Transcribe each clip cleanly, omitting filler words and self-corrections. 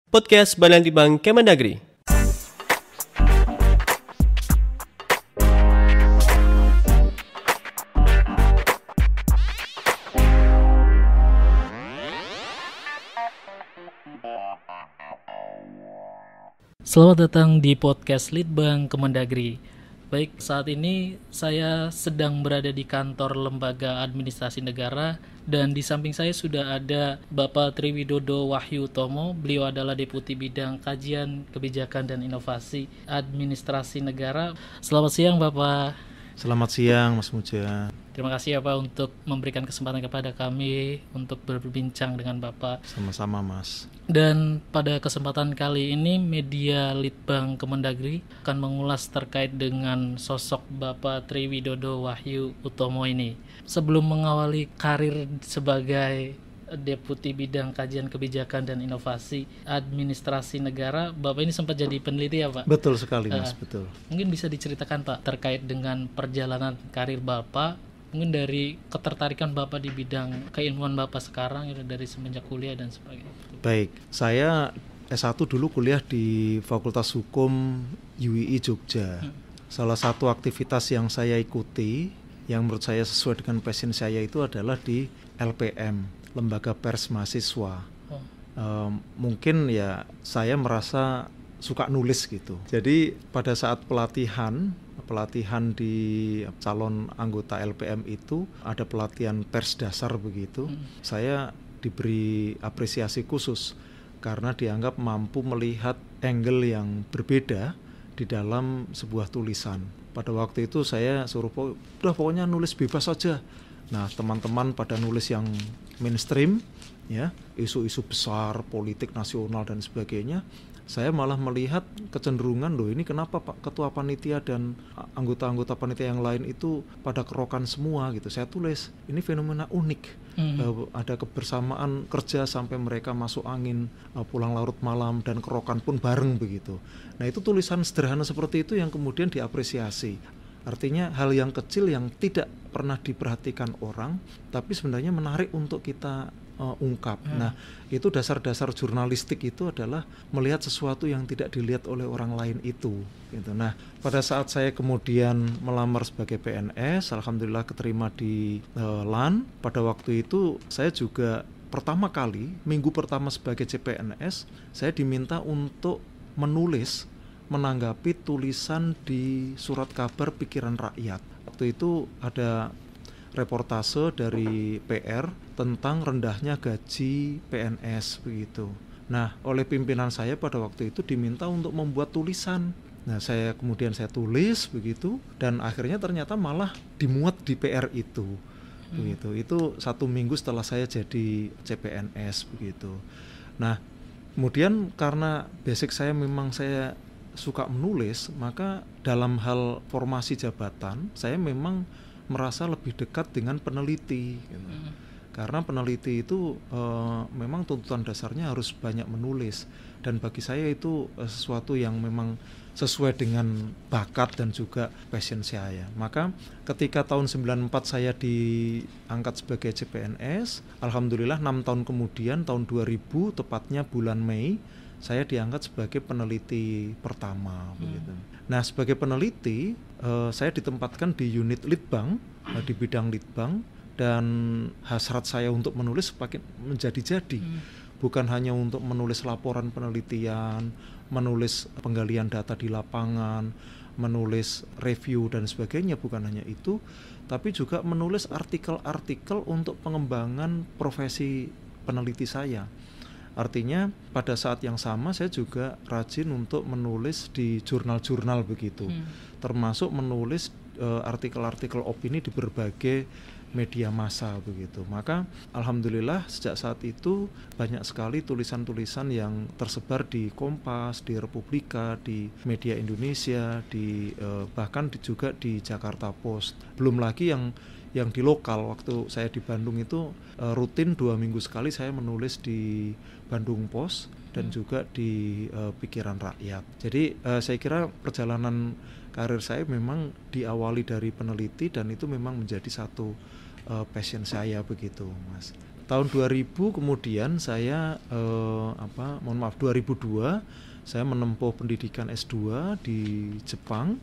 Podcast Badan Litbang Kemendagri. Selamat datang di podcast Litbang Kemendagri. Baik, saat ini saya sedang berada di kantor Lembaga Administrasi Negara dan di samping saya sudah ada Bapak Triwidodo Wahyu Utomo. Beliau adalah Deputi Bidang Kajian, Kebijakan dan Inovasi Administrasi Negara. Selamat siang Bapak. Selamat siang Mas Muja. Terima kasih ya Pak untuk memberikan kesempatan kepada kami untuk berbincang dengan Bapak. Sama-sama Mas. Dan pada kesempatan kali ini media Litbang Kemendagri akan mengulas terkait dengan sosok Bapak Triwidodo Wahyu Utomo ini. Sebelum mengawali karir sebagai Deputi Bidang Kajian Kebijakan dan Inovasi Administrasi Negara, Bapak ini sempat jadi peneliti ya Pak? Betul sekali Mas, betul. Mungkin bisa diceritakan Pak terkait dengan perjalanan karir Bapak, mungkin dari ketertarikan Bapak di bidang keilmuan Bapak sekarang dari semenjak kuliah dan sebagainya. Baik, saya S1 dulu kuliah di Fakultas Hukum UII Jogja. Salah satu aktivitas yang saya ikuti yang menurut saya sesuai dengan passion saya itu adalah di LPM, Lembaga Pers Mahasiswa. Mungkin ya saya merasa suka nulis gitu. Jadi pada saat pelatihan di calon anggota LPM itu ada pelatihan pers dasar begitu. Saya diberi apresiasi khusus karena dianggap mampu melihat angle yang berbeda di dalam sebuah tulisan. Pada waktu itu saya suruh udah pokoknya nulis bebas saja. Nah, teman-teman pada nulis yang mainstream ya, isu-isu besar, politik nasional dan sebagainya. Saya malah melihat kecenderungan loh ini kenapa Pak Ketua Panitia dan anggota-anggota panitia yang lain itu pada kerokan semua gitu. Saya tulis ini fenomena unik. Ada kebersamaan kerja sampai mereka masuk angin, pulang larut malam dan kerokan pun bareng begitu. Nah itu tulisan sederhana seperti itu yang kemudian diapresiasi. Artinya hal yang kecil yang tidak pernah diperhatikan orang tapi sebenarnya menarik untuk kita ungkap. Nah, itu dasar-dasar jurnalistik itu adalah melihat sesuatu yang tidak dilihat oleh orang lain itu. Gitu. Nah, pada saat saya kemudian melamar sebagai PNS, alhamdulillah keterima di LAN. Pada waktu itu saya juga pertama kali, minggu pertama sebagai CPNS, saya diminta untuk menulis menanggapi tulisan di surat kabar Pikiran Rakyat. Waktu itu ada reportase dari PR tentang rendahnya gaji PNS begitu. Nah, oleh pimpinan saya pada waktu itu diminta untuk membuat tulisan. Nah, saya tulis begitu dan akhirnya ternyata malah dimuat di PR itu. Begitu. Itu 1 minggu setelah saya jadi CPNS begitu. Nah, kemudian karena basic saya memang saya suka menulis, maka dalam hal formasi jabatan saya memang merasa lebih dekat dengan peneliti gitu. Karena peneliti itu memang tuntutan dasarnya harus banyak menulis dan bagi saya itu sesuatu yang memang sesuai dengan bakat dan juga passion saya. Maka ketika tahun 94 saya diangkat sebagai CPNS, alhamdulillah 6 tahun kemudian tahun 2000 tepatnya bulan Mei saya diangkat sebagai peneliti pertama begitu. Nah, sebagai peneliti saya ditempatkan di unit Litbang, di bidang Litbang, dan hasrat saya untuk menulis semakin menjadi-jadi. Bukan hanya untuk menulis laporan penelitian, menulis penggalian data di lapangan, menulis review dan sebagainya, bukan hanya itu, tapi juga menulis artikel-artikel untuk pengembangan profesi peneliti saya. Artinya pada saat yang sama saya juga rajin untuk menulis di jurnal-jurnal begitu, termasuk menulis artikel-artikel opini di berbagai media massa begitu. Maka alhamdulillah sejak saat itu banyak sekali tulisan-tulisan yang tersebar di Kompas, di Republika, di Media Indonesia, bahkan juga di Jakarta Post. Belum lagi yang di lokal. Waktu saya di Bandung itu rutin 2 minggu sekali saya menulis di Bandung Post dan juga di Pikiran Rakyat. Jadi saya kira perjalanan karir saya memang diawali dari peneliti dan itu memang menjadi satu passion saya begitu, Mas. Tahun 2000 kemudian saya 2002 saya menempuh pendidikan S2 di Jepang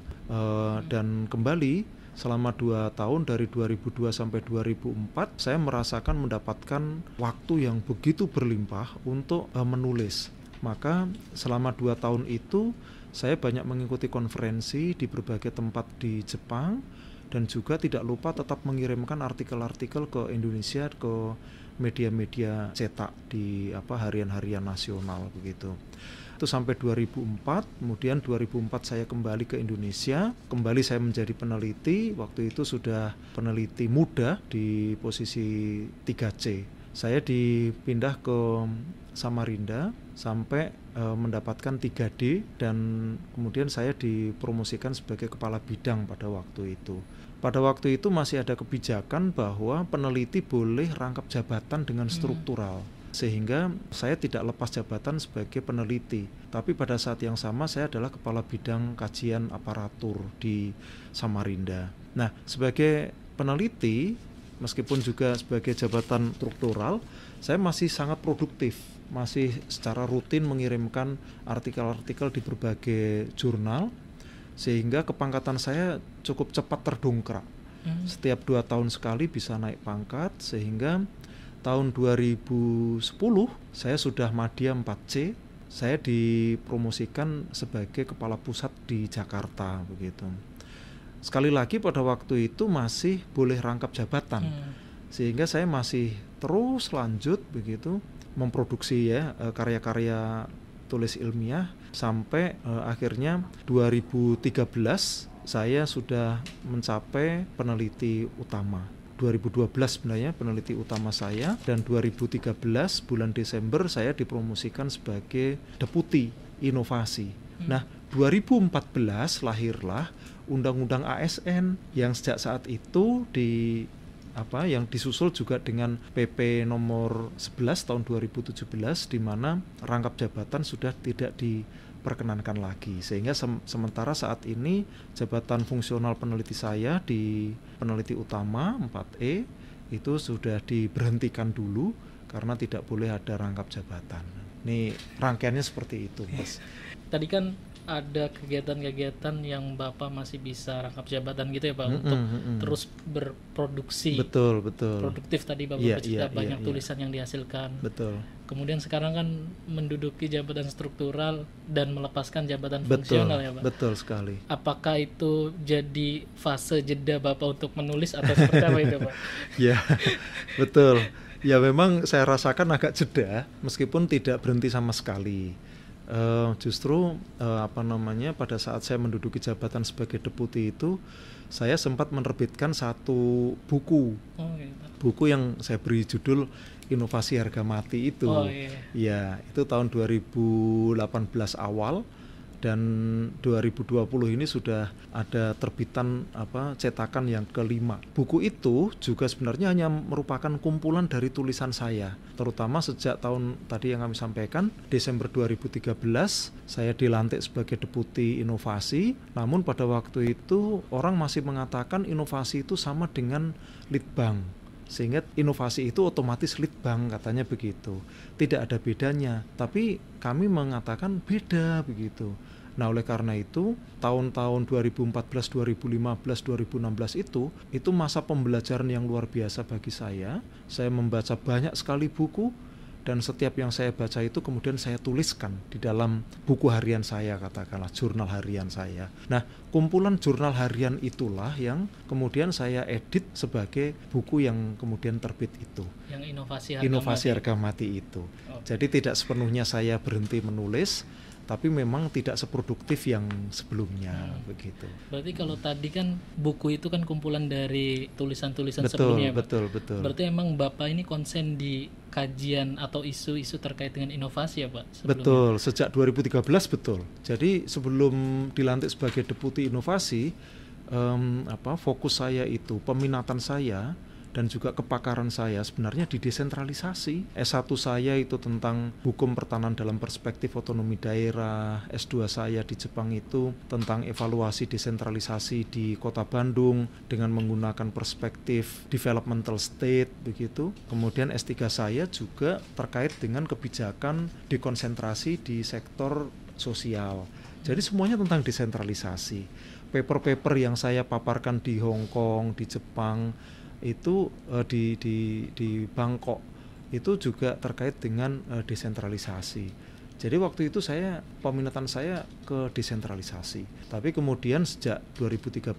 dan kembali selama 2 tahun dari 2002 sampai 2004 saya merasakan mendapatkan waktu yang begitu berlimpah untuk menulis. Maka selama 2 tahun itu saya banyak mengikuti konferensi di berbagai tempat di Jepang dan juga tidak lupa tetap mengirimkan artikel-artikel ke Indonesia, ke media-media cetak di harian-harian nasional begitu. Itu sampai 2004, kemudian 2004 saya kembali ke Indonesia, kembali saya menjadi peneliti, waktu itu sudah peneliti muda di posisi 3C. Saya dipindah ke Samarinda sampai mendapatkan 3D dan kemudian saya dipromosikan sebagai kepala bidang pada waktu itu. Pada waktu itu masih ada kebijakan bahwa peneliti boleh rangkap jabatan dengan struktural. Sehingga saya tidak lepas jabatan sebagai peneliti. Tapi pada saat yang sama saya adalah kepala bidang kajian aparatur di Samarinda. Nah, sebagai peneliti, meskipun juga sebagai jabatan struktural, saya masih sangat produktif. Masih secara rutin mengirimkan artikel-artikel di berbagai jurnal, sehingga kepangkatan saya cukup cepat terdongkrak. Setiap 2 tahun sekali bisa naik pangkat, sehingga tahun 2010 saya sudah Madya 4C, saya dipromosikan sebagai kepala pusat di Jakarta begitu. Sekali lagi pada waktu itu masih boleh rangkap jabatan, sehingga saya masih terus lanjut begitu memproduksi karya-karya tulis ilmiah sampai akhirnya 2013 saya sudah mencapai peneliti utama. 2012 sebenarnya peneliti utama saya, dan 2013 bulan Desember saya dipromosikan sebagai deputi inovasi. Nah, 2014 lahirlah Undang-Undang ASN yang sejak saat itu yang disusul juga dengan PP nomor 11 tahun 2017 di mana rangkap jabatan sudah tidak diperkenankan lagi, sehingga sementara saat ini jabatan fungsional peneliti saya di peneliti utama 4E itu sudah diberhentikan dulu karena tidak boleh ada rangkap jabatan. Ini rangkaiannya seperti itu, Mas. Tadi kan ada kegiatan-kegiatan yang Bapak masih bisa rangkap jabatan gitu ya Pak, untuk terus berproduksi. Betul. Produktif tadi Bapak bercerita banyak tulisan yang dihasilkan. Betul. Kemudian sekarang kan menduduki jabatan struktural dan melepaskan jabatan fungsional ya Pak. Betul sekali. Apakah itu jadi fase jeda Bapak untuk menulis atau seperti apa itu Pak? Ya, betul. Ya memang saya rasakan agak jeda meskipun tidak berhenti sama sekali. Justru pada saat saya menduduki jabatan sebagai deputi itu saya sempat menerbitkan satu buku. Buku yang saya beri judul Inovasi Harga Mati itu. Ya, itu tahun 2018 awal, dan 2020 ini sudah ada terbitan cetakan yang kelima. Buku itu juga sebenarnya hanya merupakan kumpulan dari tulisan saya, terutama sejak tahun tadi yang kami sampaikan, Desember 2013 saya dilantik sebagai deputi inovasi. Namun pada waktu itu orang masih mengatakan inovasi itu sama dengan litbang, sehingga inovasi itu otomatis litbang, katanya begitu. Tidak ada bedanya, tapi kami mengatakan beda begitu. Nah, oleh karena itu tahun-tahun 2014, 2015, 2016 itu masa pembelajaran yang luar biasa bagi saya. Saya membaca banyak sekali buku, dan setiap yang saya baca itu kemudian saya tuliskan di dalam buku harian saya, katakanlah jurnal harian saya. Nah, kumpulan jurnal harian itulah yang kemudian saya edit sebagai buku yang kemudian terbit itu. Yang Inovasi Harga Mati itu. Jadi tidak sepenuhnya saya berhenti menulis, tapi memang tidak seproduktif yang sebelumnya begitu. Berarti kalau tadi kan buku itu kan kumpulan dari tulisan-tulisan sebelumnya, Pak. Betul. Berarti emang Bapak ini konsen di kajian atau isu-isu terkait dengan inovasi ya, Pak? Sebelumnya. Betul, sejak 2013 betul. Jadi sebelum dilantik sebagai deputi inovasi, fokus saya itu, peminatan saya dan juga kepakaran saya sebenarnya di desentralisasi. S1 saya itu tentang hukum pertahanan dalam perspektif otonomi daerah, S2 saya di Jepang itu tentang evaluasi desentralisasi di Kota Bandung dengan menggunakan perspektif developmental state begitu. Kemudian S3 saya juga terkait dengan kebijakan dekonsentrasi di sektor sosial. Jadi semuanya tentang desentralisasi. Paper-paper yang saya paparkan di Hong Kong, di Jepang, itu di Bangkok, itu juga terkait dengan desentralisasi. Jadi waktu itu peminatan saya ke desentralisasi. Tapi kemudian sejak 2013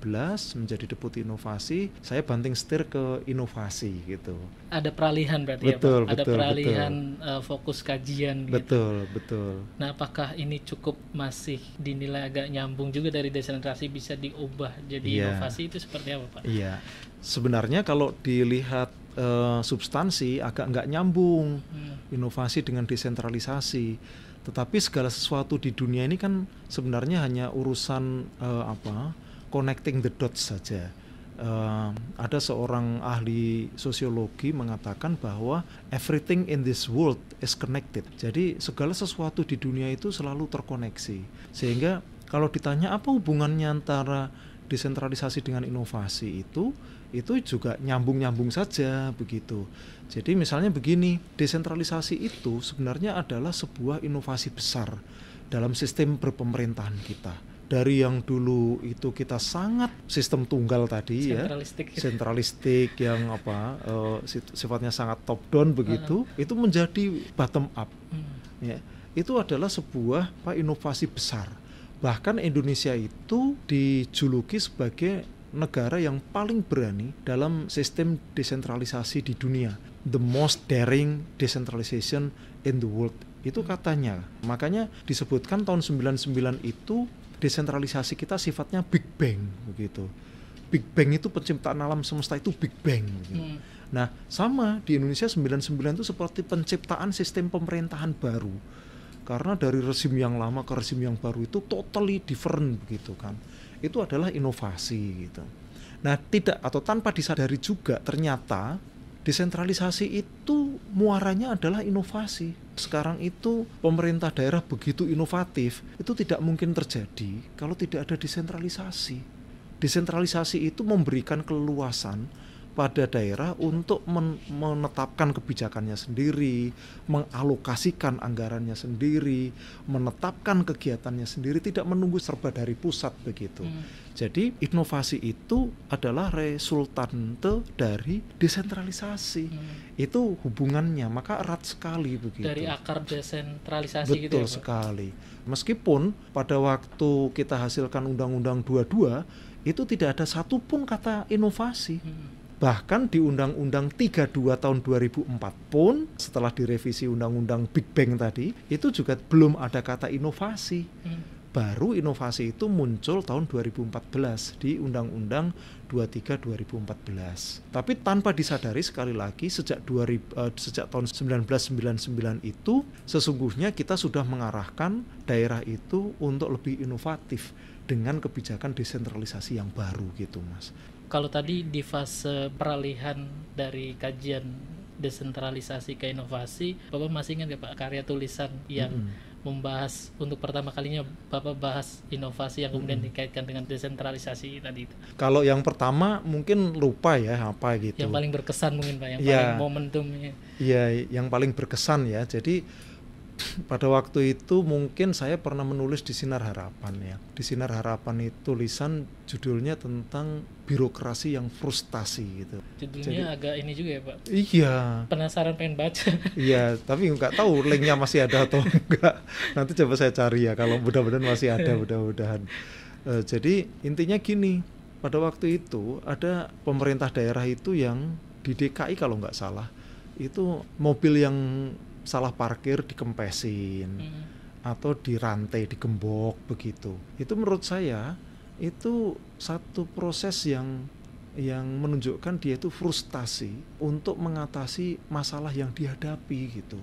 menjadi Deputi Inovasi, saya banting setir ke inovasi gitu. Ada peralihan berarti betul, ya Pak? Ada betul, peralihan fokus kajian gitu. Betul. Nah, apakah ini cukup masih dinilai agak nyambung juga dari desentralisasi bisa diubah jadi inovasi, itu seperti apa Pak? Iya, sebenarnya kalau dilihat substansi agak nggak nyambung inovasi dengan desentralisasi. Tetapi segala sesuatu di dunia ini kan sebenarnya hanya urusan connecting the dots saja. Ada seorang ahli sosiologi mengatakan bahwa everything in this world is connected. Jadi segala sesuatu di dunia itu selalu terkoneksi. Sehingga kalau ditanya apa hubungannya antara desentralisasi dengan inovasi itu juga nyambung-nyambung saja begitu. Jadi misalnya begini, desentralisasi itu sebenarnya adalah sebuah inovasi besar dalam sistem berpemerintahan kita. Dari yang dulu itu kita sangat sistem tunggal tadi sentralistik yang sifatnya sangat top down begitu, itu menjadi bottom up. Ya, itu adalah sebuah inovasi besar. Bahkan Indonesia itu dijuluki sebagai negara yang paling berani dalam sistem desentralisasi di dunia. The most daring decentralization in the world. Itu katanya. Makanya disebutkan tahun 99 itu desentralisasi kita sifatnya Big Bang begitu. Big Bang itu penciptaan alam semesta itu Big Bang begitu. Nah, sama di Indonesia 99 itu seperti penciptaan sistem pemerintahan baru. Karena dari rezim yang lama ke rezim yang baru itu totally different begitu kan. Itu adalah inovasi gitu. Nah, tidak atau tanpa disadari juga ternyata desentralisasi itu muaranya adalah inovasi. Sekarang itu pemerintah daerah begitu inovatif, itu tidak mungkin terjadi kalau tidak ada desentralisasi. Desentralisasi itu memberikan keleluasan pada daerah untuk menetapkan kebijakannya sendiri, mengalokasikan anggarannya sendiri, menetapkan kegiatannya sendiri, tidak menunggu serba dari pusat begitu. Jadi inovasi itu adalah resultante dari desentralisasi. Itu hubungannya, maka erat sekali begitu. Dari akar desentralisasi. Betul gitu ya, Pak? sekali. Meskipun pada waktu kita hasilkan Undang-Undang 22 itu tidak ada satupun kata inovasi. Bahkan di Undang-Undang 32 tahun 2004 pun setelah direvisi Undang-Undang Big Bang tadi, itu juga belum ada kata inovasi. Baru inovasi itu muncul tahun 2014 di Undang-Undang 23 2014. Tapi tanpa disadari sekali lagi sejak tahun 1999 itu sesungguhnya kita sudah mengarahkan daerah itu untuk lebih inovatif dengan kebijakan desentralisasi yang baru gitu, Mas. Kalau tadi di fase peralihan dari kajian desentralisasi ke inovasi, Bapak masih ingat nggak Pak karya tulisan yang membahas untuk pertama kalinya Bapak bahas inovasi yang kemudian dikaitkan dengan desentralisasi tadi itu? Kalau yang pertama mungkin lupa ya apa gitu. Yang paling berkesan mungkin Pak, yang paling momentumnya. Iya, yang paling berkesan ya. Jadi pada waktu itu mungkin saya pernah menulis di Sinar Harapan ya. Di Sinar Harapan itu tulisan judulnya tentang birokrasi yang frustasi gitu. Judulnya agak ini juga ya Pak? Iya. Penasaran pengen baca. Iya, tapi nggak tahu linknya masih ada atau enggak. Nanti coba saya cari ya, kalau mudah-mudahan masih ada, mudah-mudahan. Jadi intinya gini, pada waktu itu ada pemerintah daerah itu yang di DKI kalau nggak salah, itu mobil yang salah parkir dikempesin atau dirantai, digembok begitu. Itu menurut saya itu satu proses yang menunjukkan dia itu frustasi untuk mengatasi masalah yang dihadapi gitu.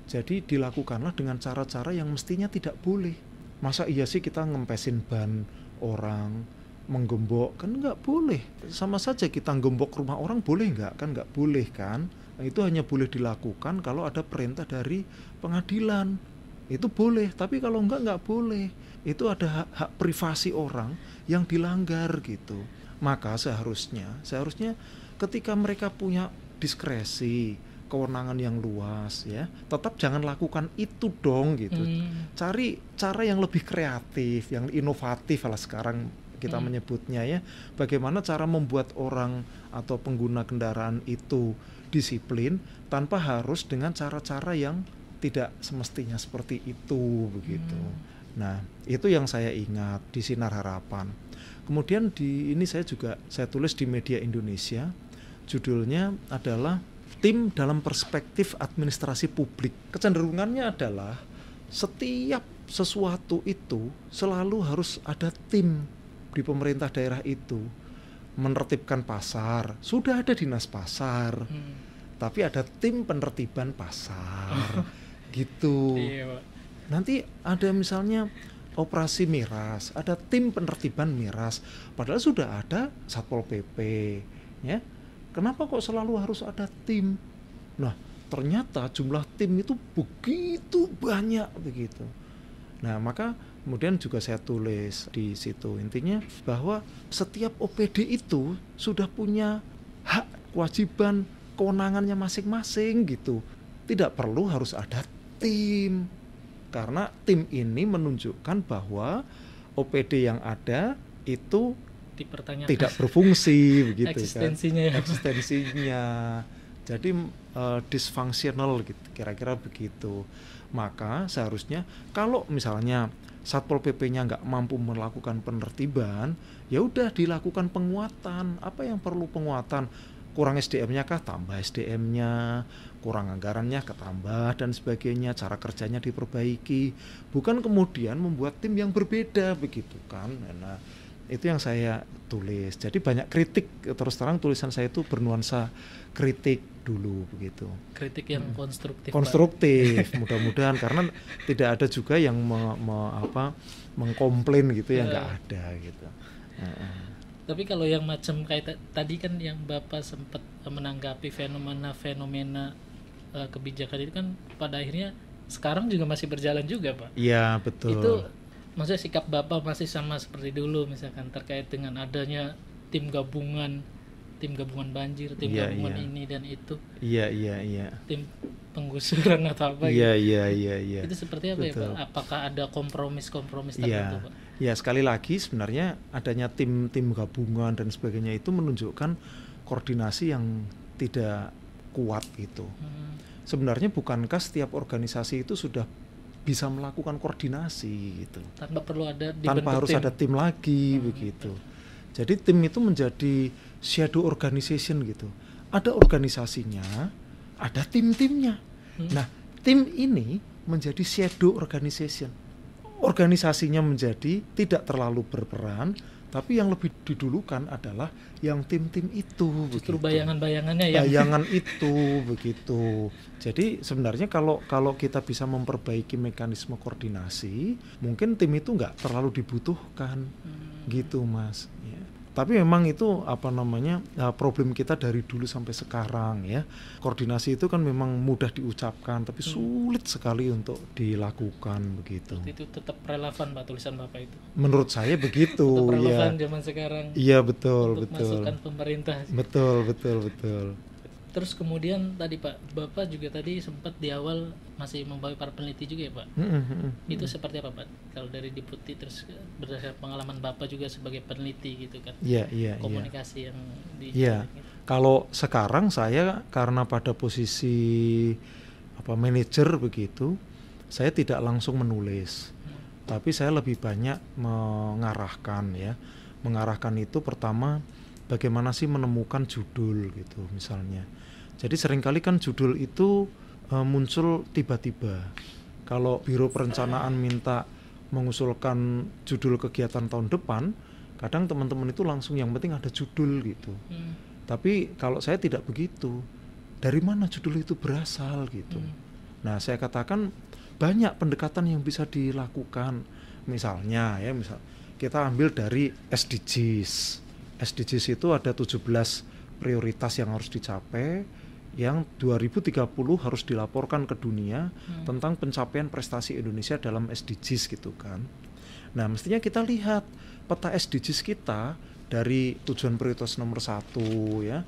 Jadi dilakukanlah dengan cara-cara yang mestinya tidak boleh. Masa iya sih kita ngempesin ban orang, menggembok, kan nggak boleh. Sama saja kita gembok rumah orang boleh nggak? Kan nggak boleh kan. Nah, itu hanya boleh dilakukan kalau ada perintah dari pengadilan. Itu boleh, tapi kalau nggak boleh. Itu ada hak privasi orang yang dilanggar gitu. Maka seharusnya ketika mereka punya diskresi, kewenangan yang luas ya, tetap jangan lakukan itu dong gitu. Cari cara yang lebih kreatif, yang inovatif lah sekarang kita menyebutnya ya. Bagaimana cara membuat orang atau pengguna kendaraan itu disiplin tanpa harus dengan cara-cara yang tidak semestinya seperti itu begitu. Nah, itu yang saya ingat di Sinar Harapan. Kemudian ini saya tulis di Media Indonesia. Judulnya adalah Tim dalam Perspektif Administrasi Publik. Kecenderungannya adalah setiap sesuatu itu selalu harus ada tim di pemerintah daerah itu. Menertibkan pasar, sudah ada dinas pasar, tapi ada tim penertiban pasar, gitu. Nanti ada misalnya operasi miras, ada tim penertiban miras, padahal sudah ada Satpol PP, ya. Kenapa kok selalu harus ada tim? Nah, ternyata jumlah tim itu begitu banyak begitu. Nah, maka kemudian juga saya tulis di situ intinya bahwa setiap OPD itu sudah punya hak, kewajiban, kewenangannya masing-masing gitu. Tidak perlu harus ada tim. Karena tim ini menunjukkan bahwa OPD yang ada itu tidak berfungsi begitu eksistensinya kan. Eksistensinya jadi dysfunctional gitu, kira-kira begitu. Maka seharusnya kalau misalnya Satpol PP-nya nggak mampu melakukan penertiban, ya udah dilakukan penguatan. Apa yang perlu penguatan? Kurang SDM-nya kah? Tambah SDM-nya, kurang anggarannya ketambah dan sebagainya, cara kerjanya diperbaiki. Bukan kemudian membuat tim yang berbeda begitu kan. Nah, itu yang saya tulis. Jadi banyak kritik, terus terang tulisan saya itu bernuansa kritik dulu begitu. Kritik yang konstruktif. Konstruktif, mudah-mudahan karena tidak ada juga yang mengkomplain gitu ya, nggak ada gitu. Tapi kalau yang macam kayak tadi kan yang Bapak sempat menanggapi fenomena kebijakan itu kan pada akhirnya sekarang juga masih berjalan juga, Pak. Iya, betul. Itu maksudnya sikap Bapak masih sama seperti dulu misalkan terkait dengan adanya tim gabungan banjir, tim gabungan ini dan itu. Iya. Tim penggusuran atau apa gitu. Iya. Itu seperti apa? Betul. Ya, Pak? Apakah ada kompromis tertentu, Pak? Ya, sekali lagi sebenarnya adanya tim gabungan dan sebagainya itu menunjukkan koordinasi yang tidak kuat gitu. Sebenarnya bukankah setiap organisasi itu sudah bisa melakukan koordinasi gitu. Tanpa harus ada tim lagi begitu. Jadi tim itu menjadi shadow organization gitu. Ada organisasinya, ada tim-timnya. Nah, tim ini menjadi shadow organization. Organisasinya menjadi tidak terlalu berperan, tapi yang lebih didulukan adalah yang tim-tim itu. Justru begitu. Bayangan-bayangannya bayangan itu begitu. Jadi sebenarnya kalau kita bisa memperbaiki mekanisme koordinasi, mungkin tim itu nggak terlalu dibutuhkan, gitu Mas. Ya. Tapi memang itu problem kita dari dulu sampai sekarang ya. Koordinasi itu kan memang mudah diucapkan, tapi sulit sekali untuk dilakukan begitu. Itu tetap relevan Pak tulisan Bapak itu. Menurut saya begitu. Tetap relevan zaman sekarang. Iya betul. Untuk masukan pemerintah. Betul. Terus kemudian tadi Pak, Bapak juga tadi sempat di awal masih membawa para peneliti juga ya Pak. Itu seperti apa Pak? Kalau dari Deputi terus berdasarkan pengalaman Bapak juga sebagai peneliti gitu kan. Iya. Komunikasi yang di. Iya. Kalau sekarang saya karena pada posisi manajer begitu, saya tidak langsung menulis. Tapi saya lebih banyak mengarahkan ya. Mengarahkan itu pertama bagaimana sih menemukan judul gitu misalnya. Jadi seringkali kan judul itu muncul tiba-tiba. Kalau Biro Perencanaan minta mengusulkan judul kegiatan tahun depan, kadang teman-teman itu langsung yang penting ada judul gitu. Tapi kalau saya tidak begitu. Dari mana judul itu berasal gitu. Nah, saya katakan banyak pendekatan yang bisa dilakukan. Misalnya kita ambil dari SDGs. SDGs itu ada 17 prioritas yang harus dicapai, yang 2030 harus dilaporkan ke dunia tentang pencapaian prestasi Indonesia dalam SDGs gitu kan. Nah, mestinya kita lihat peta SDGs kita dari tujuan prioritas nomor 1 ya,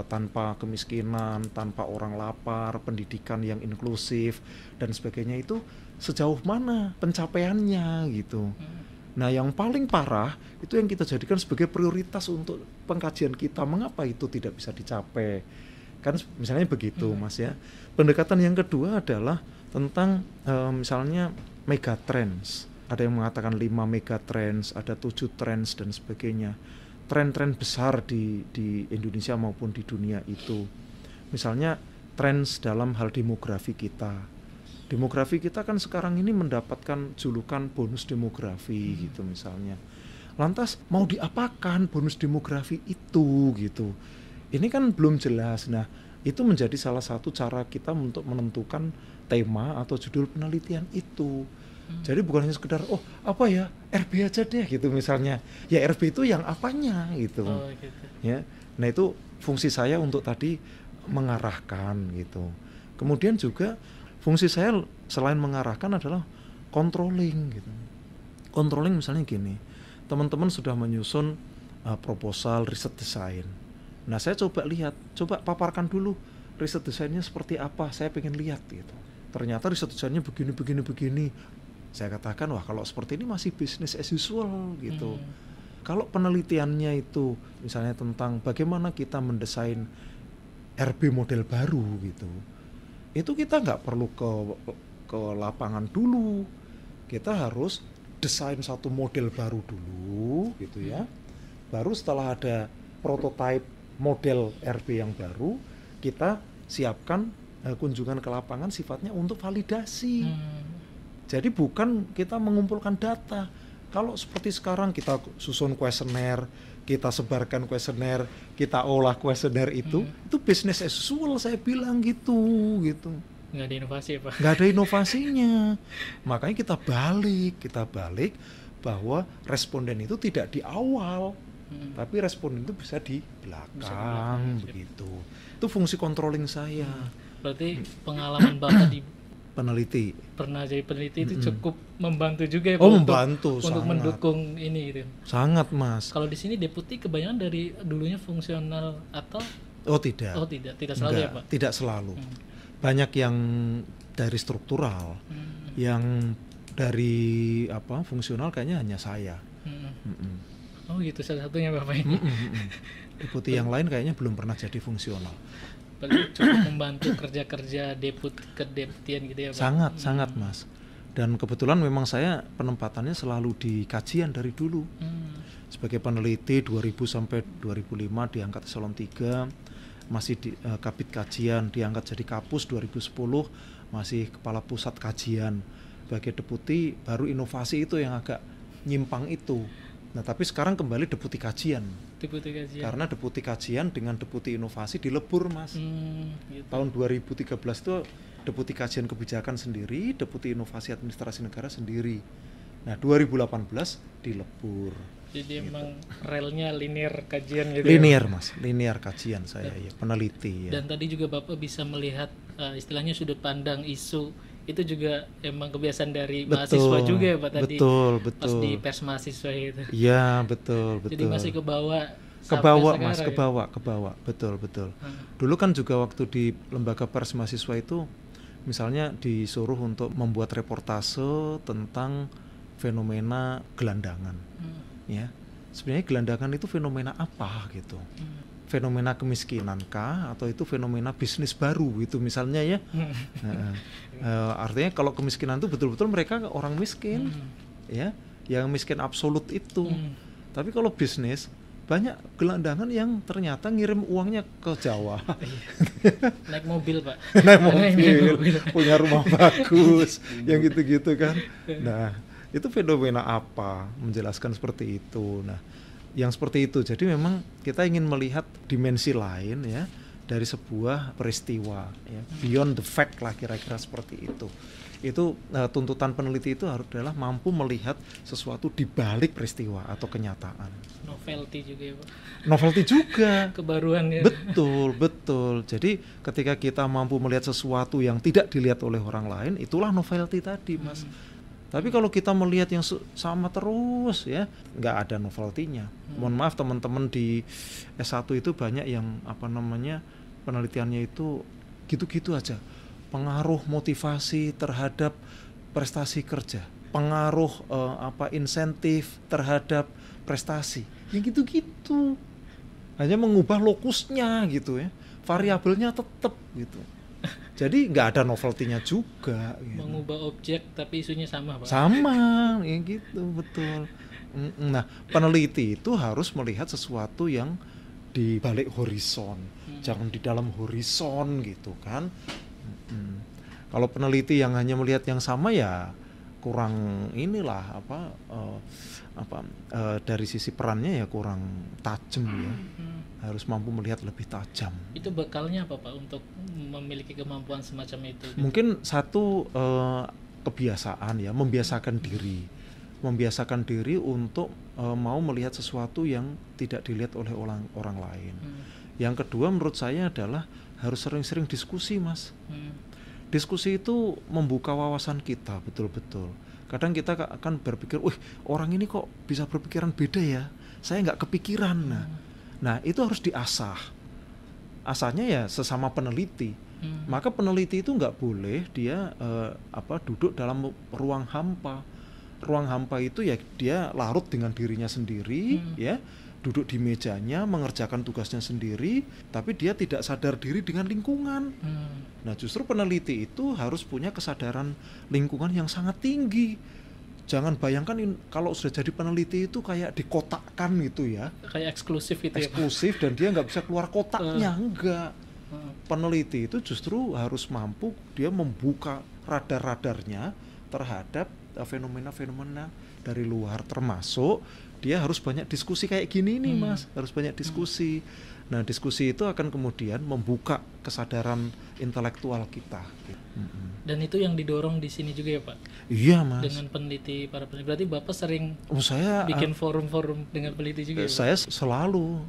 tanpa kemiskinan, tanpa orang lapar, pendidikan yang inklusif dan sebagainya, itu sejauh mana pencapaiannya gitu. Nah, yang paling parah itu yang kita jadikan sebagai prioritas untuk pengkajian kita, mengapa itu tidak bisa dicapai. Kan misalnya begitu Mas ya. Pendekatan yang kedua adalah tentang misalnya megatrends. Ada yang mengatakan 5 megatrends, ada 7 trends dan sebagainya. Tren-tren besar di Indonesia maupun di dunia itu. Misalnya trends dalam hal demografi kita. Demografi kita kan sekarang ini mendapatkan julukan bonus demografi gitu misalnya. Lantas mau diapakan bonus demografi itu gitu. Ini kan belum jelas. Nah, itu menjadi salah satu cara kita untuk menentukan tema atau judul penelitian itu. Jadi bukan hanya sekedar apa ya, RB aja deh gitu misalnya. Ya RB itu yang apanya gitu. Gitu. Ya. Nah, itu fungsi saya untuk tadi mengarahkan gitu. Kemudian juga fungsi saya selain mengarahkan adalah controlling gitu. Controlling misalnya gini, teman-teman sudah menyusun proposal riset desain. Nah, saya coba paparkan dulu riset desainnya seperti apa, saya pengen lihat gitu. Ternyata riset desainnya begini. Saya katakan, wah kalau seperti ini masih business as usual gitu. Kalau penelitiannya itu misalnya tentang bagaimana kita mendesain RB model baru gitu, itu kita nggak perlu ke lapangan dulu, kita harus desain satu model baru dulu gitu ya. Baru setelah ada prototipe model RB yang baru, kita siapkan kunjungan ke lapangan sifatnya untuk validasi. Jadi bukan kita mengumpulkan data. Kalau seperti sekarang kita susun kuesioner, kita sebarkan kuesioner, kita olah kuesioner itu business as usual saya bilang gitu. Nggak ada inovasi ya Pak? Nggak ada inovasinya. Makanya kita balik bahwa responden itu tidak di awal, tapi responden itu bisa di belakang begitu. Itu fungsi controlling saya. Berarti pengalaman Bapak di pernah jadi peneliti itu cukup membantu juga ya Pak, membantu untuk mendukung ini gitu. Sangat Mas. Kalau di sini deputi kebanyakan dari dulunya fungsional atau tidak selalu ya Pak? Tidak selalu. Banyak yang dari struktural, yang dari fungsional kayaknya hanya saya. Oh gitu, salah satunya Bapak ini. Deputi yang lain kayaknya belum pernah jadi fungsional. Berarti cukup membantu kerja-kerja kedeputian gitu ya Pak? Sangat Mas. Dan kebetulan memang saya penempatannya selalu di kajian dari dulu. Sebagai peneliti 2000 sampai 2005 diangkat eselon 3, masih di kabit kajian, diangkat jadi kapus 2010, masih kepala pusat kajian. Sebagai deputi baru inovasi itu yang agak nyimpang itu. Nah, tapi sekarang kembali deputi kajian. Karena deputi kajian dengan deputi inovasi dilebur Mas. Gitu. Tahun 2013 itu deputi kajian kebijakan sendiri, deputi inovasi administrasi negara sendiri. Nah, 2018 dilebur. Jadi emang relnya linear kajian gitu. Linear ya? Mas, linear kajian saya ya, peneliti ya. Dan tadi juga Bapak bisa melihat istilahnya sudut pandang isu itu juga emang kebiasaan dari mahasiswa juga ya Pak tadi. Betul. Pas di pers mahasiswa itu. Iya, betul. Jadi masih kebawa Mas, kebawa. Betul. Dulu kan juga waktu di lembaga pers mahasiswa itu misalnya disuruh untuk membuat reportase tentang fenomena gelandangan. Ya. Sebenarnya gelandangan itu fenomena apa gitu. Fenomena kemiskinan kah atau itu fenomena bisnis baru gitu misalnya ya. Artinya kalau kemiskinan itu betul-betul mereka orang miskin ya, yang miskin absolut itu. Tapi kalau bisnis banyak gelandangan yang ternyata ngirim uangnya ke Jawa. Naik mobil Pak. Naik mobil, punya rumah bagus, yang gitu-gitu kan. Nah, itu fenomena apa? Menjelaskan seperti itu. Nah, yang seperti itu. Jadi memang kita ingin melihat dimensi lain ya dari sebuah peristiwa ya, beyond the fact lah kira-kira seperti itu. Itu tuntutan peneliti itu adalah mampu melihat sesuatu di balik peristiwa atau kenyataan. Novelty juga ya Pak. Novelty juga. Kebaruan ya. Betul. Jadi ketika kita mampu melihat sesuatu yang tidak dilihat oleh orang lain, itulah novelty tadi, Mas. Tapi kalau kita melihat yang sama terus ya, nggak ada novelty-nya. Mohon maaf teman-teman di S1 itu banyak yang penelitiannya itu gitu-gitu aja. Pengaruh motivasi terhadap prestasi kerja, pengaruh insentif terhadap prestasi, yang gitu-gitu, hanya mengubah lokusnya gitu ya, variabelnya tetap gitu. Jadi nggak ada novelty-nya juga. Gitu. Mengubah objek tapi isunya sama Pak. Sama, ya gitu, betul. Nah, peneliti itu harus melihat sesuatu yang di balik horizon, jangan di dalam horizon gitu kan. Kalau peneliti yang hanya melihat yang sama ya kurang dari sisi perannya ya kurang tajam ya. Harus mampu melihat lebih tajam. Itu bekalnya apa Pak untuk memiliki kemampuan semacam itu? Gitu? Mungkin satu kebiasaan ya, membiasakan diri untuk mau melihat sesuatu yang tidak dilihat oleh orang lain. Yang kedua menurut saya adalah harus sering-sering diskusi, Mas. Diskusi itu membuka wawasan kita betul-betul. Kadang kita akan berpikir, orang ini kok bisa berpikiran beda ya, saya nggak kepikiran. Nah itu harus diasah. Asahnya ya sesama peneliti. Maka peneliti itu nggak boleh dia duduk dalam ruang hampa. Ruang hampa itu ya dia larut dengan dirinya sendiri, ya duduk di mejanya mengerjakan tugasnya sendiri, tapi dia tidak sadar diri dengan lingkungan. Nah justru peneliti itu harus punya kesadaran lingkungan yang sangat tinggi. Jangan bayangkan kalau sudah jadi peneliti itu kayak dikotakkan gitu ya. Kayak eksklusif gitu eksklusif ya, dan dia nggak bisa keluar kotaknya, enggak. Peneliti itu justru harus mampu dia membuka radar-radarnya terhadap fenomena-fenomena dari luar, termasuk dia harus banyak diskusi kayak gini nih Mas, harus banyak diskusi. Nah diskusi itu akan kemudian membuka kesadaran intelektual kita. Dan itu yang didorong di sini juga ya Pak? Iya Mas. Dengan peneliti, para peneliti. Berarti Bapak sering saya bikin forum-forum dengan peneliti juga ya Pak? Saya selalu,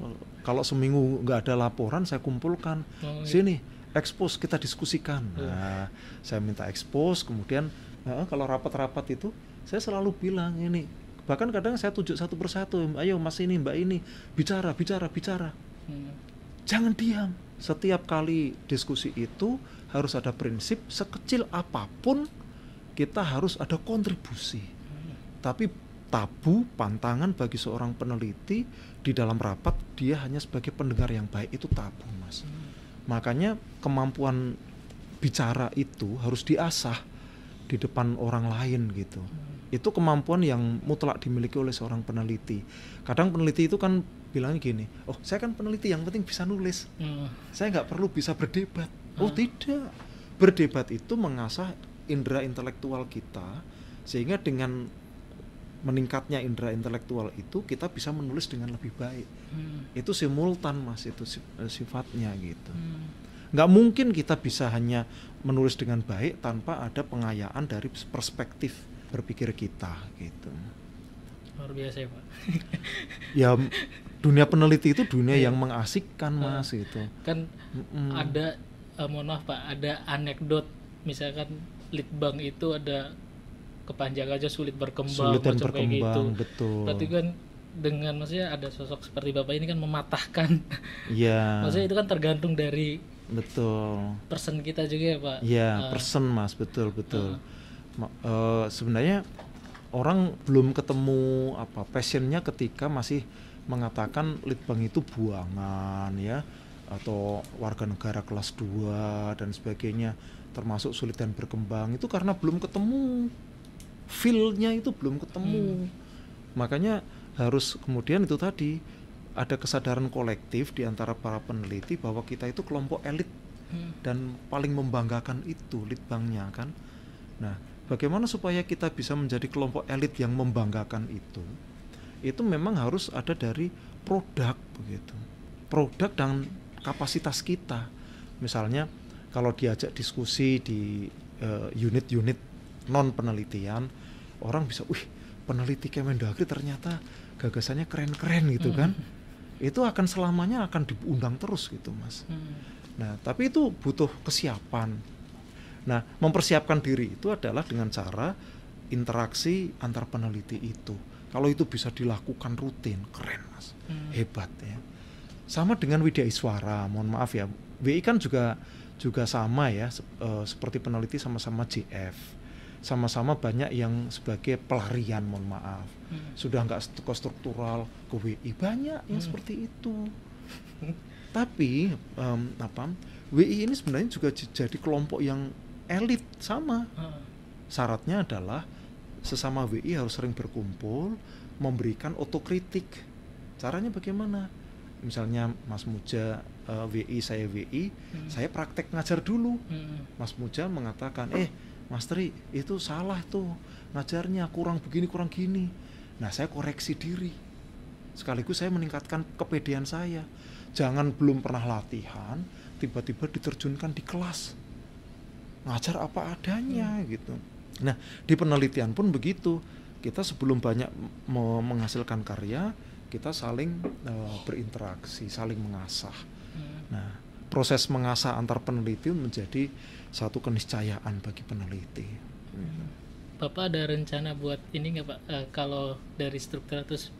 kalau seminggu nggak ada laporan saya kumpulkan. Sini, expose, kita diskusikan. Nah saya minta expose, kemudian kalau rapat-rapat itu saya selalu bilang ini, bahkan kadang saya tunjuk satu persatu, ayo Mas ini, Mbak ini, bicara. Jangan diam. Setiap kali diskusi itu harus ada prinsip, sekecil apapun kita harus ada kontribusi. Tapi tabu, pantangan bagi seorang peneliti di dalam rapat, dia hanya sebagai pendengar yang baik, itu tabu Mas. Makanya kemampuan bicara itu harus diasah di depan orang lain gitu. Itu kemampuan yang mutlak dimiliki oleh seorang peneliti. Kadang peneliti itu kan bilangnya gini, saya kan peneliti, yang penting bisa nulis. Saya nggak perlu bisa berdebat. Tidak. Berdebat itu mengasah indera intelektual kita, sehingga dengan meningkatnya indera intelektual itu kita bisa menulis dengan lebih baik. Itu simultan Mas, itu sifatnya gitu. Nggak mungkin kita bisa hanya menulis dengan baik tanpa ada pengayaan dari perspektif berpikir kita gitu. Luar biasa ya Pak. Ya dunia peneliti itu dunia yang mengasikkan Mas gitu. Kan ada mohon maaf Pak, ada anekdot misalkan litbang itu ada kepanjangannya sulit berkembang, dan macam kayak gitu. Betul. Berarti kan dengan maksudnya ada sosok seperti Bapak ini kan mematahkan. Iya. Maksudnya itu kan tergantung dari person kita juga ya Pak. Iya, person Mas, betul. Sebenarnya orang belum ketemu passionnya ketika masih mengatakan litbang itu buangan ya, atau warga negara kelas 2 dan sebagainya, termasuk sulit dan berkembang, itu karena belum ketemu feel-nya, itu belum ketemu. Makanya harus kemudian itu tadi ada kesadaran kolektif di antara para peneliti bahwa kita itu kelompok elit dan paling membanggakan itu litbangnya kan. Nah, bagaimana supaya kita bisa menjadi kelompok elit yang membanggakan itu memang harus ada dari produk begitu. Produk dan kapasitas kita. Misalnya kalau diajak diskusi di unit-unit non penelitian, orang bisa, peneliti Kemendagri ternyata gagasannya keren-keren gitu kan. Itu akan selamanya akan diundang terus gitu Mas. Nah tapi itu butuh kesiapan. Nah mempersiapkan diri itu adalah dengan cara interaksi antar peneliti itu. Kalau itu bisa dilakukan rutin, keren Mas, hebat ya. Sama dengan Widya Iswara, mohon maaf ya, WI kan juga sama ya, seperti peneliti sama-sama JF, sama-sama banyak yang sebagai pelarian, mohon maaf, sudah nggak ke struktural ke WI, banyak yang seperti itu. Tapi WI ini sebenarnya juga jadi kelompok yang elit sama. Syaratnya adalah sesama WI harus sering berkumpul, memberikan otokritik. Caranya bagaimana? Misalnya Mas Muja WI, saya WI, saya praktek ngajar dulu. Mas Muja mengatakan, Mas Tri itu salah tuh ngajarnya, kurang begini, kurang gini. Nah saya koreksi diri, sekaligus saya meningkatkan kepedean saya. Jangan belum pernah latihan tiba-tiba diterjunkan di kelas, ngajar apa adanya gitu. Nah di penelitian pun begitu, kita sebelum banyak menghasilkan karya, kita saling berinteraksi, saling mengasah. Nah proses mengasah antar peneliti menjadi satu keniscayaan bagi peneliti. Bapak ada rencana buat ini nggak Pak, kalau dari struktural terus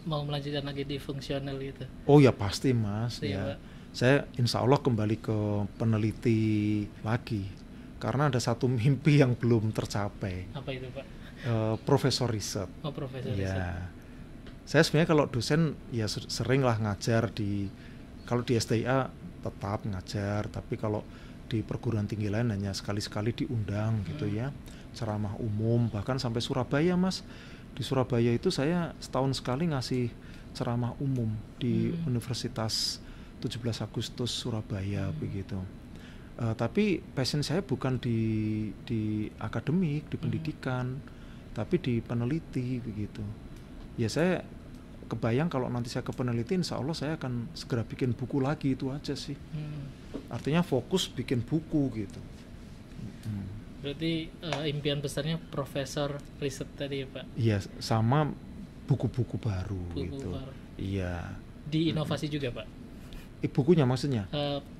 mau melanjutkan lagi di fungsional gitu? Oh ya pasti Mas, ya. Pak. Saya insya Allah kembali ke peneliti lagi, karena ada satu mimpi yang belum tercapai. Apa itu Pak? Profesor riset. Oh profesor ya. riset. Saya sebenarnya kalau dosen ya sering lah ngajar kalau di STIA tetap ngajar, tapi kalau di perguruan tinggi lain hanya sekali-sekali diundang gitu ya, ceramah umum, bahkan sampai Surabaya Mas. Di Surabaya itu saya setahun sekali ngasih ceramah umum di Universitas 17 Agustus Surabaya begitu. Tapi passion saya bukan di akademik, di pendidikan, tapi di peneliti begitu. Ya saya kebayang kalau nanti saya ke peneliti, insya Allah saya akan segera bikin buku lagi, itu aja sih. Artinya fokus bikin buku gitu. Berarti impian besarnya profesor riset tadi ya Pak? Iya, sama buku-buku baru gitu. Baru. Iya. Di inovasi juga Pak? Bukunya maksudnya?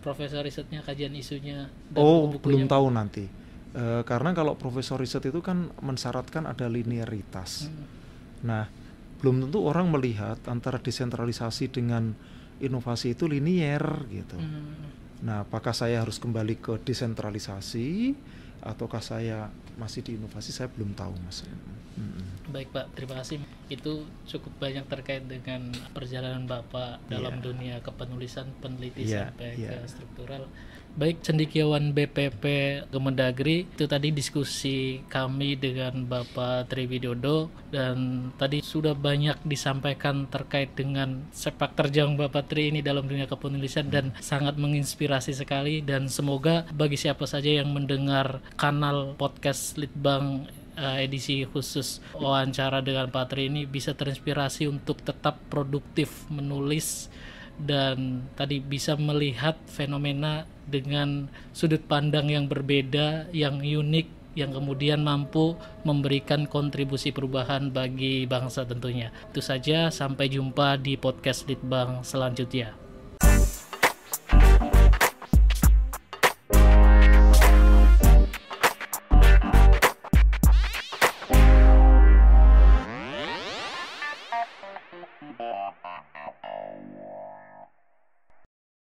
Profesor risetnya, kajian isunya. Dan belum tahu nanti. Karena kalau profesor riset itu kan mensyaratkan ada linearitas. Nah, belum tentu orang melihat antara desentralisasi dengan inovasi itu linier gitu. Nah, apakah saya harus kembali ke desentralisasi ataukah saya masih di inovasi, saya belum tahu Mas. Baik Pak, terima kasih. Itu cukup banyak terkait dengan perjalanan Bapak dalam dunia kepenulisan, peneliti sampai ke struktural. Baik, cendekiawan BPP Kemendagri, itu tadi diskusi kami dengan Bapak Tri Widodo, dan tadi sudah banyak disampaikan terkait dengan sepak terjang Bapak Tri ini dalam dunia kepenulisan dan sangat menginspirasi sekali. Dan semoga bagi siapa saja yang mendengar kanal podcast Litbang edisi khusus wawancara dengan Pak Tri ini bisa terinspirasi untuk tetap produktif menulis, dan tadi bisa melihat fenomena dengan sudut pandang yang berbeda, yang unik, yang kemudian mampu memberikan kontribusi perubahan bagi bangsa tentunya. Itu saja, sampai jumpa di podcast Litbang selanjutnya.